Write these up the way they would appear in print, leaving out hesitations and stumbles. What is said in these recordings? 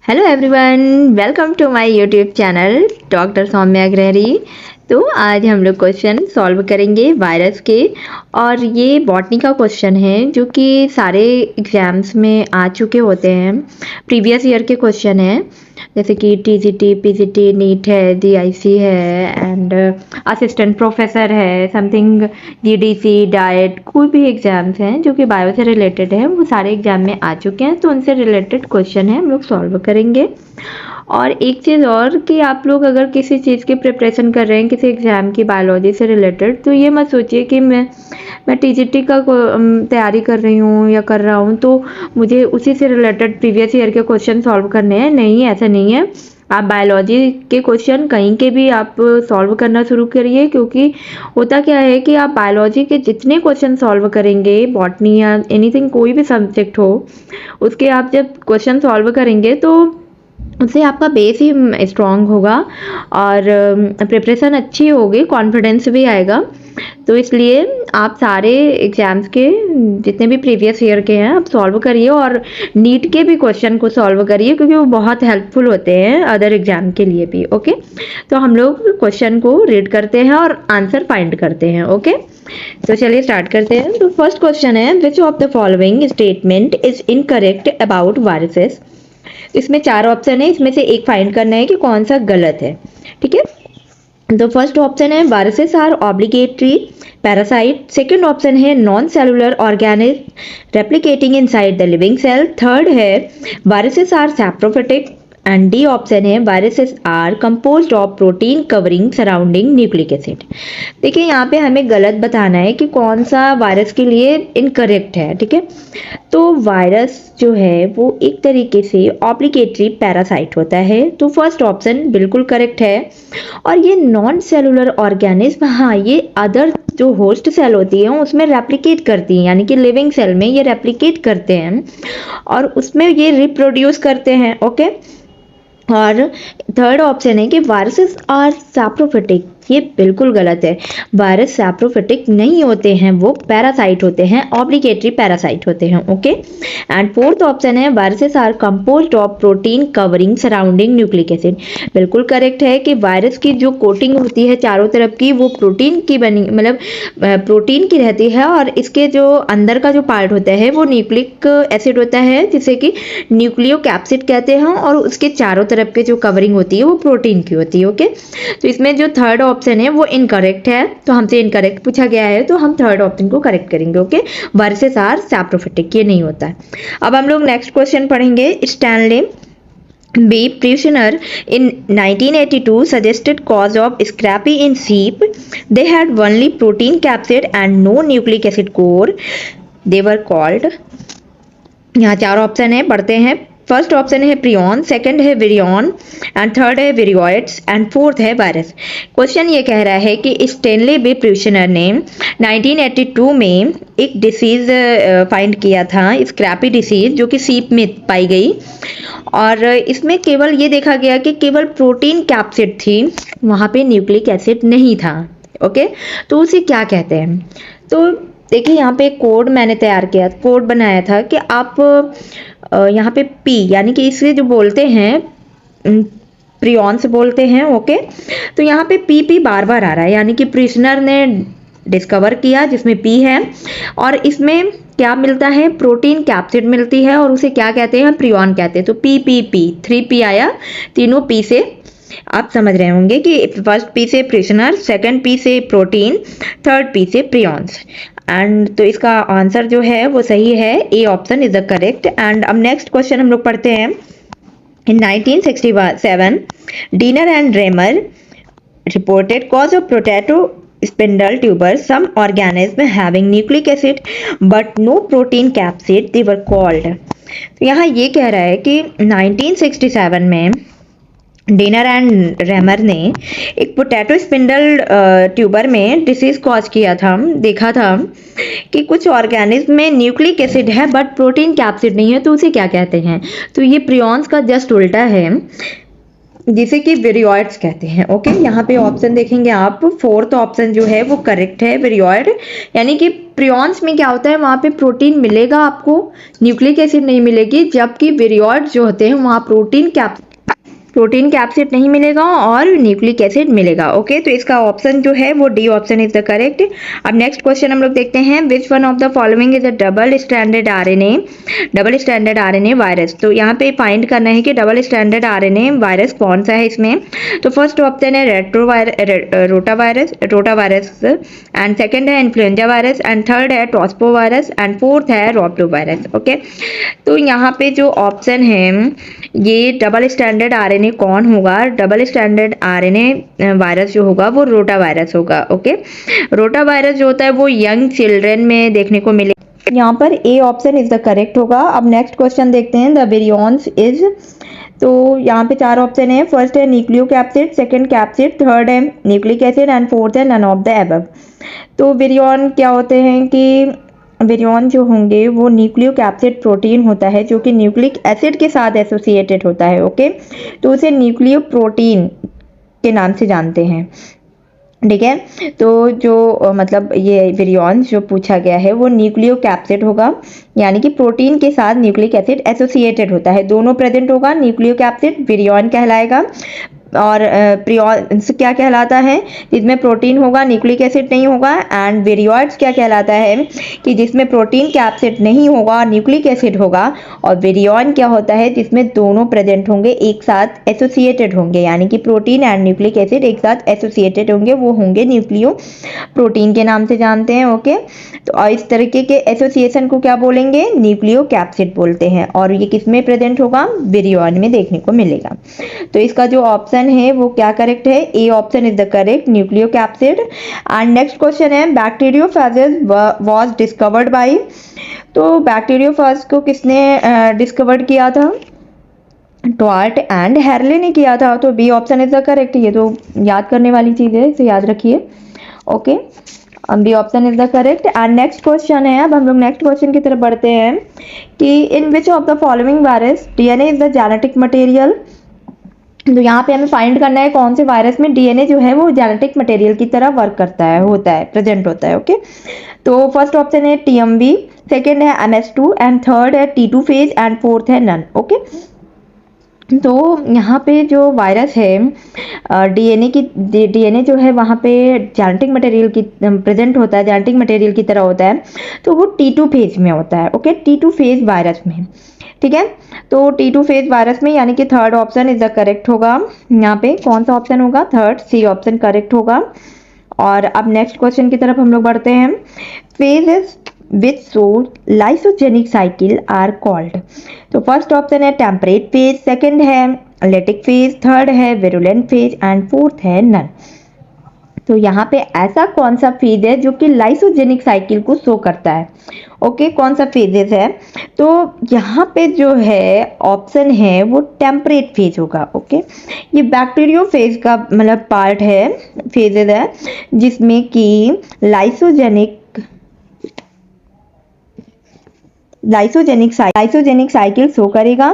Hello everyone, welcome to my YouTube channel doctor Saumya Agrahari. तो आज हम लोग क्वेश्चन सॉल्व करेंगे वायरस के। और ये बॉटनी का क्वेश्चन है जो कि सारे एग्जाम्स में आ चुके होते हैं। प्रीवियस ईयर के क्वेश्चन हैं, जैसे कि टीजीटी, पीजीटी, नीट है, जीआईसी है एंड असिस्टेंट प्रोफेसर है, समथिंग जीडीसी, डाइट, कोई भी एग्जाम्स हैं जो कि बायो से रिलेटेड है, वो सारे एग्जाम में आ चुके हैं। तो उनसे रिलेटेड क्वेश्चन है, हम लोग सॉल्व करेंगे। और एक चीज़ और कि आप लोग अगर किसी चीज़ की प्रिपरेशन कर रहे हैं, किसी एग्ज़ाम की बायोलॉजी से रिलेटेड, तो ये मत सोचिए कि मैं टीजीटी का तैयारी कर रही हूँ या कर रहा हूँ तो मुझे उसी से रिलेटेड प्रीवियस ईयर के क्वेश्चन सॉल्व करने हैं। नहीं, ऐसा नहीं है। आप बायोलॉजी के क्वेश्चन कहीं के भी आप सॉल्व करना शुरू करिए, क्योंकि होता क्या है कि आप बायोलॉजी के जितने क्वेश्चन सॉल्व करेंगे, बॉटनी या एनीथिंग, कोई भी सब्जेक्ट हो, उसके आप जब क्वेश्चन सॉल्व करेंगे तो उससे आपका बेस ही स्ट्रांग होगा और प्रिपरेशन अच्छी होगी, कॉन्फिडेंस भी आएगा। तो इसलिए आप सारे एग्जाम्स के जितने भी प्रीवियस ईयर के हैं आप सॉल्व करिए, और नीट के भी क्वेश्चन को सॉल्व करिए, क्योंकि वो बहुत हेल्पफुल होते हैं अदर एग्जाम के लिए भी। ओके, तो हम लोग क्वेश्चन को रीड करते हैं और आंसर फाइंड करते हैं। ओके, तो चलिए स्टार्ट करते हैं। तो फर्स्ट क्वेश्चन है, विच of the following statement is incorrect about viruses. इसमें 4 ऑप्शन है, इसमें से एक फाइंड करना है कि कौन सा गलत है। ठीक है, तो फर्स्ट ऑप्शन है viruses are obligatory parasite. Second option है non cellular organism replicating inside the living cell. Third है viruses are saprophytic. And D option है viruses are composed of protein covering surrounding nucleic acid. देखिए, यहाँ पे हमें गलत बताना है कि कौन सा वायरस के लिए इनकरेक्ट है। ठीक है, तो वायरस जो है वो एक तरीके से ऑब्लिगेटरी पैरासाइट होता है, तो फर्स्ट ऑप्शन बिल्कुल करेक्ट है। और ये नॉन सेलुलर ऑर्गेनिज्म, हाँ, ये अदर जो होस्ट सेल होती है उसमें रेप्लिकेट करती हैं, यानी कि लिविंग सेल में ये रेप्लिकेट करते हैं और उसमें ये रिप्रोड्यूस करते हैं। ओके, और थर्ड ऑप्शन है कि वायरसेस आर सैप्रोफिटिक। ये बिल्कुल गलत है। वायरस सैप्रोफिटिक नहीं होते हैं, वो पैरासाइट होते हैं, ऑब्लिगेटरी पैरासाइट होते हैं। ओके, एंड फोर्थ ऑप्शन है viruses are composed of protein covering surrounding nucleic acid. बिल्कुल करेक्ट है कि वायरस की जो कोटिंग होती है चारों तरफ की, वो प्रोटीन की बनी, मतलब प्रोटीन की रहती है, और इसके जो अंदर का जो पार्ट होता है वो न्यूक्लिक एसिड होता है, जिसे कि न्यूक्लियो कैप्सिड कहते हैं, और उसके चारों तरफ के जो कवरिंग होती है वो प्रोटीन की होती है। ओके, तो इसमें जो थर्ड ऑप्शन है वो इनकरेक्ट है, तो हमसे इनकरेक्ट पूछा गया है तो हम थर्ड ऑप्शन को करेक्ट करेंगे। ओके, वायरसेस आर सैप्रोफिटिक, ये नहीं होता है। अब हम लोग नेक्स्ट क्वेश्चन पढ़ेंगे। Stanley B. Prisoner in 1982 suggested cause of scrapie in sheep. They had only protein capsid and no nucleic acid core. They were called, यहाँ 4 ऑप्शन है, पढ़ते हैं। फर्स्ट ऑप्शन है प्रियन, सेकंड है विरियन, एंड थर्ड है विरियोइड्स, and fourth है virus. Question ये कह रहा है कि स्टेनले बी प्रिशनर ने 1982 में एक डिसीज फाइंड किया था, स्क्रैपी डिसीज, जो कि सीप में पाई गई, और इसमें केवल ये देखा गया कि केवल प्रोटीन कैप्सिड थी, वहाँ पे न्यूक्लिक एसिड नहीं था। ओके, तो उसे क्या कहते हैं? तो देखिए, यहाँ पे कोड मैंने तैयार किया, कोड बनाया था कि आप यहाँ पे पी, यानी कि इसे जो बोलते हैं प्रियन से बोलते हैं। ओके, तो यहाँ पे पी बार बार आ रहा है, यानी कि प्रिजनर ने डिस्कवर किया जिसमें पी है, और इसमें क्या मिलता है? प्रोटीन कैप्सिड मिलती है, और उसे क्या कहते हैं? प्रियन कहते हैं। तो पी 3 P आया, तीनों पी से आप समझ रहे होंगे कि फर्स्ट पी से प्रिजनर, सेकंड पी से प्रोटीन, थर्ड पी से प्रियॉन्स। एंड तो इसका आंसर जो है वो सही है, A option is the correct. And अब नेक्स्ट क्वेश्चन हम लोग पढ़ते हैं। In 1967 Diener and Raymer reported cause of potato spindle tuber some organism having nucleic acid but no protein capsid, they were called। तो यहाँ ये कह रहा है कि 1967 में डिनर एंड रेमर ने एक पोटैटो स्पिंडल ट्यूबर में डिसीज कॉज किया था, देखा था कि कुछ ऑर्गेनिज्म में न्यूक्लिक एसिड है बट प्रोटीन कैप्सिड नहीं है, तो उसे क्या कहते हैं? तो ये प्रियॉन्स का जस्ट उल्टा है। जिसे कि विरियोइड्स कहते हैं। ओके, यहाँ पे ऑप्शन देखेंगे आप, फोर्थ ऑप्शन जो है वो करेक्ट है, विरियोइड। यानी कि प्रियॉन्स में क्या होता है, वहाँ पे प्रोटीन मिलेगा आपको, न्यूक्लिक एसिड नहीं मिलेगी, जबकि विरियोइड्स जो होते हैं वहाँ प्रोटीन कैप्सिड नहीं मिलेगा और न्यूक्लिक एसिड मिलेगा। ओके, तो इसका ऑप्शन जो है वो D option is the correct. अब नेक्स्ट क्वेश्चन हम लोग देखते हैं, which one of the following is a double standard RNA virus. तो यहाँ पे फाइंड करना है कि डबल स्टैंडर्ड आरएनए वायरस कौन सा है इसमें। तो फर्स्ट ऑप्शन है रोटा वायरस एंड सेकेंड है इन्फ्लुएंजा वायरस एंड थर्ड है टॉस्पो वायरस एंड फोर्थ है रोटो वायरस। ओके, तो यहाँ पे जो ऑप्शन है ये डबल स्टैंडर्ड आरएनए कौन होगा, डबल स्टैंडर्ड आरएनए वायरस जो होगा वो रोटा वायरस होगा। ओके, रोटा वायरस जो होता है वो यंग चिल्ड्रन में देखने को मिले, यहाँ पर ए ऑप्शन इज द करेक्ट होगा। अब नेक्स्ट क्वेश्चन देखते हैं, द विरियॉन्स इज, तो यहाँ पे 4 ऑप्शन है, फर्स्ट है nucleo capsid, second capsid, third है न्यूक्लिक एसिड एंड फोर्थ है नन ऑफ द एबव। तो विरियॉन क्या होते हैं कि विरियॉन जो होंगे वो न्यूक्लियो कैप्सिड प्रोटीन होता है जो कि न्यूक्लिक एसिड के साथ एसोसिएटेड होता है। ओके, तो उसे न्यूक्लियो प्रोटीन के नाम से जानते हैं। ठीक है, तो जो मतलब ये विरियॉन जो पूछा गया है वो न्यूक्लियो कैप्सिड होगा, यानी कि प्रोटीन के साथ न्यूक्लिक एसिड एसोसिएटेड होता है, दोनों प्रेजेंट होगा, न्यूक्लियो कैप्सिड विरियॉन कहलाएगा। और प्रियॉन्स क्या कहलाता है, जिसमें प्रोटीन होगा न्यूक्लिक एसिड नहीं होगा। एंड विरियॉइड्स क्या कहलाता है कि जिसमें प्रोटीन कैप्सिड नहीं होगा न्यूक्लिक एसिड होगा। और विरियॉन क्या होता है, जिसमें दोनों प्रेजेंट होंगे, एक साथ एसोसिएटेड होंगे, यानी कि प्रोटीन एंड न्यूक्लिक एसिड एक साथ एसोसिएटेड होंगे, वो होंगे न्यूक्लियो प्रोटीन के नाम से जानते हैं। ओके, तो इस तरीके के एसोसिएशन को क्या बोलेंगे, न्यूक्लियो कैप्सिड बोलते हैं। और ये किस में प्रेजेंट होगा, विरियॉन में देखने को मिलेगा। तो इसका जो ऑप्शन है वो क्या करेक्ट है, A option is the correct, nucleo capsid. And next question है, बैक्टीरियोफेजेस वाज डिस्कवर्ड बाय, तो बैक्टीरियोफेज को किसने डिस्कवर्ड किया था, ट्वार्ट एंड हैरले ने किया था। तो B option is the correct, ये तो याद करने वाली चीज है, इसे याद रखिए। Okay, B option is the correct. And next question है, अब हम लोग नेक्स्ट क्वेश्चन की तरफ बढ़ते हैं कि in which of the following virus DNA is the genetic material. तो यहाँ पे हमें फाइंड करना है कौन से वायरस में डीएनए जो है वो जेनेटिक मटेरियल की तरह वर्क करता है, होता है, प्रेजेंट होता है। ओके, तो फर्स्ट ऑप्शन है टीएमवी, सेकेंड है MS2 एंड थर्ड है T2 फेज एंड फोर्थ है नन। ओके, तो यहाँ पे जो वायरस है डीएनए जो है वहाँ पे जेनेटिक मटेरियल की प्रेजेंट होता है, जेनेटिक मटेरियल की तरह होता है, तो वो T2 फेज में होता है। ओके, T2 फेज वायरस में, ठीक है, तो T2 फेज वायरस में, यानी कि third option is the correct होगा। यहाँ पे कौन सा ऑप्शन होगा, थर्ड, सी ऑप्शन करेक्ट होगा। और अब नेक्स्ट क्वेश्चन की तरफ हम लोग बढ़ते हैं, phages which show lysogenic cycle are called. तो फर्स्ट ऑप्शन है टेम्परेट फेज, सेकंड है लेटिक फेज, थर्ड है विरुलेंट फेज एंड फोर्थ है नन। तो यहाँ पे ऐसा कौन सा फेज है जो कि लाइसोजेनिक साइकिल को शो करता है। ओके, कौन सा फेजेस है, तो यहाँ पे जो है ऑप्शन है वो टेम्परेट फेज होगा। ओके, ये बैक्टीरियो फेज का मतलब पार्ट है, फेजेस है, जिसमें कि लाइसोजेनिक साइकिल शो करेगा।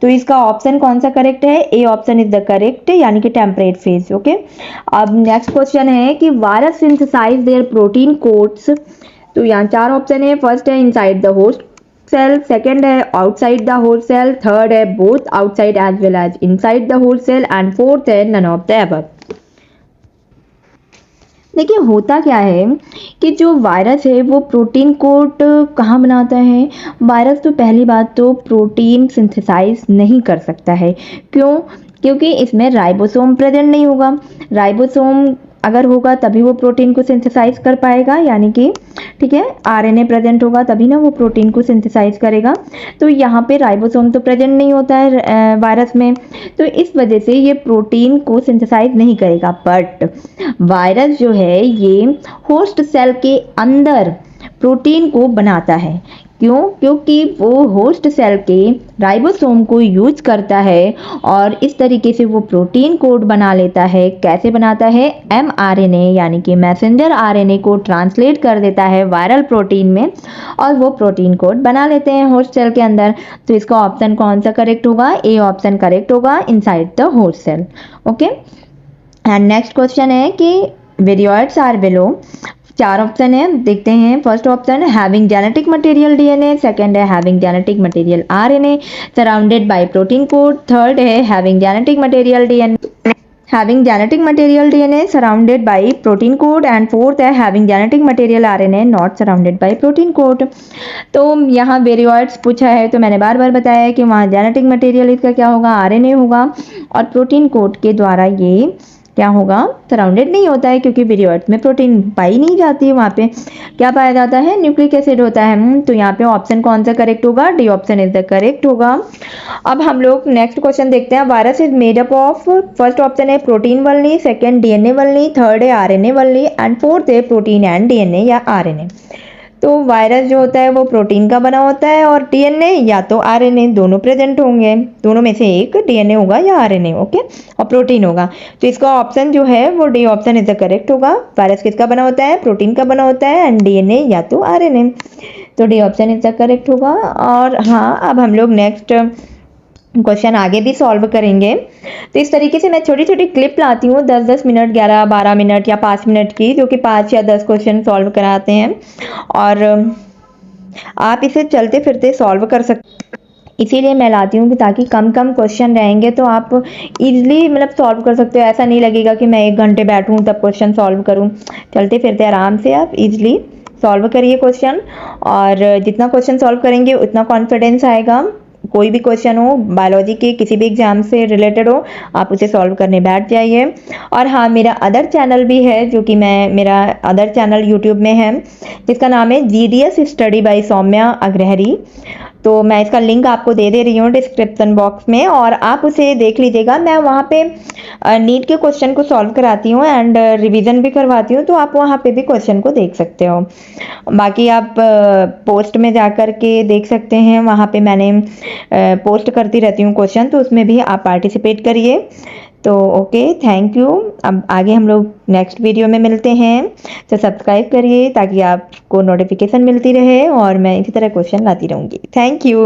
तो इसका ऑप्शन कौन सा करेक्ट है, A option is the correct, यानी कि टेम्परेट फेज। ओके, अब नेक्स्ट क्वेश्चन है कि virus synthesize their protein coats. तो यहाँ 4 ऑप्शन है, फर्स्ट है inside the host cell, second है outside the host cell, third है both outside as well as inside the host cell and fourth है नन ऑफ द एबव। देखिए होता क्या है कि जो वायरस है वो प्रोटीन कोड कहाँ बनाता है, वायरस तो पहली बात तो प्रोटीन सिंथेसाइज नहीं कर सकता है। क्यों, क्योंकि इसमें राइबोसोम प्रेजेंट नहीं होगा, राइबोसोम अगर होगा तभी वो प्रोटीन को सिंथेसाइज कर पाएगा, यानी कि ठीक है आरएनए प्रेजेंट होगा तभी ना वो प्रोटीन को सिंथेसाइज करेगा। तो यहाँ पे राइबोसोम तो प्रेजेंट नहीं होता है वायरस में, तो इस वजह से ये प्रोटीन को सिंथेसाइज नहीं करेगा। बट वायरस जो है ये होस्ट सेल के अंदर प्रोटीन को बनाता है। क्यों? क्योंकि वो होस्ट सेल के राइबोसोम को यूज करता है और इस तरीके से वो प्रोटीन कोड बना लेता है। कैसे बनाता है? mRNA यानी कि मैसेंजर आरएनए को ट्रांसलेट कर देता है वायरल प्रोटीन में और वो प्रोटीन कोड बना लेते हैं होस्ट सेल के अंदर। तो इसका ऑप्शन कौन सा करेक्ट होगा? ए ऑप्शन करेक्ट होगा, inside the host cell. Okay, and next question है कि विरियोइड्स आर बिलो। 4 ऑप्शन है, देखते हैं। फर्स्ट ऑप्शन है having genetic material DNA, second है having genetic material RNA surrounded by protein coat, third है having genetic material DNA having genetic material DNA surrounded by protein code, and fourth है having genetic material RNA not surrounded by protein code। तो यहाँ वेरियोइड्स पूछा है तो मैंने बार बार बताया है कि वहाँ जेनेटिक मटेरियल इसका क्या होगा? आरएनए होगा, और प्रोटीन कोड के द्वारा ये क्या होगा? सराउंडेड नहीं होता है, क्योंकि वेरियोइड्स में प्रोटीन पाई नहीं जाती है। वहाँ पे क्या पाया जाता है? न्यूक्लिक एसिड होता है। तो यहाँ पे ऑप्शन कौन सा करेक्ट होगा? D option is the correct होगा। अब हम लोग नेक्स्ट क्वेश्चन देखते हैं। Virus is made up of, first option है protein only, second DNA only, third है आरएनए वनली, एंड फोर्थ है प्रोटीन एंड डीएनए या आरएनए। तो वायरस जो होता है वो प्रोटीन का बना होता है, और डीएनए या तो आरएनए, दोनों प्रेजेंट होंगे। दोनों में से एक डीएनए होगा या आरएनए, ओके, और प्रोटीन होगा। तो इसका ऑप्शन जो है वो D option is the correct होगा। वायरस किसका बना होता है? प्रोटीन का बना होता है, एंड डीएनए या तो आरएनए। तो D option is the correct होगा। और हाँ, अब हम लोग नेक्स्ट क्वेश्चन आगे भी सॉल्व करेंगे। तो इस तरीके से मैं छोटी छोटी क्लिप लाती हूँ 10-10 मिनट, 11-12 मिनट या 5 मिनट की, जो कि 5 या 10 क्वेश्चन सॉल्व कराते हैं, और आप इसे चलते फिरते सॉल्व कर सकते। इसीलिए मैं लाती हूँ कि ताकि कम कम क्वेश्चन रहेंगे तो आप इजीली मतलब सॉल्व कर सकते हो। ऐसा नहीं लगेगा कि मैं 1 घंटे बैठूँ तब क्वेश्चन सॉल्व करूँ। चलते फिरते आराम से आप इजीली सॉल्व करिए क्वेश्चन, और जितना क्वेश्चन सॉल्व करेंगे उतना कॉन्फिडेंस आएगा। कोई भी क्वेश्चन हो, बायोलॉजी के किसी भी एग्जाम से रिलेटेड हो, आप उसे सॉल्व करने बैठ जाइए। और हाँ, मेरा अदर चैनल भी है, जो कि मेरा अदर चैनल यूट्यूब में है, जिसका नाम है GDS study by Saumya Agrahari. तो मैं इसका लिंक आपको दे रही हूँ डिस्क्रिप्शन बॉक्स में, और आप उसे देख लीजिएगा। मैं वहाँ पे नीट के क्वेश्चन को सॉल्व कराती हूँ एंड रिवीजन भी करवाती हूँ, तो आप वहाँ पे भी क्वेश्चन को देख सकते हो। बाकी आप पोस्ट में जा कर के देख सकते हैं, वहाँ पे मैंने पोस्ट करती रहती हूँ क्वेश्चन, तो उसमें भी आप पार्टिसिपेट करिए। तो ओके, थैंक यू। अब आगे हम लोग नेक्स्ट वीडियो में मिलते हैं, तो सब्सक्राइब करिए ताकि आपको नोटिफिकेशन मिलती रहे और मैं इसी तरह क्वेश्चन लाती रहूँगी। Thank you.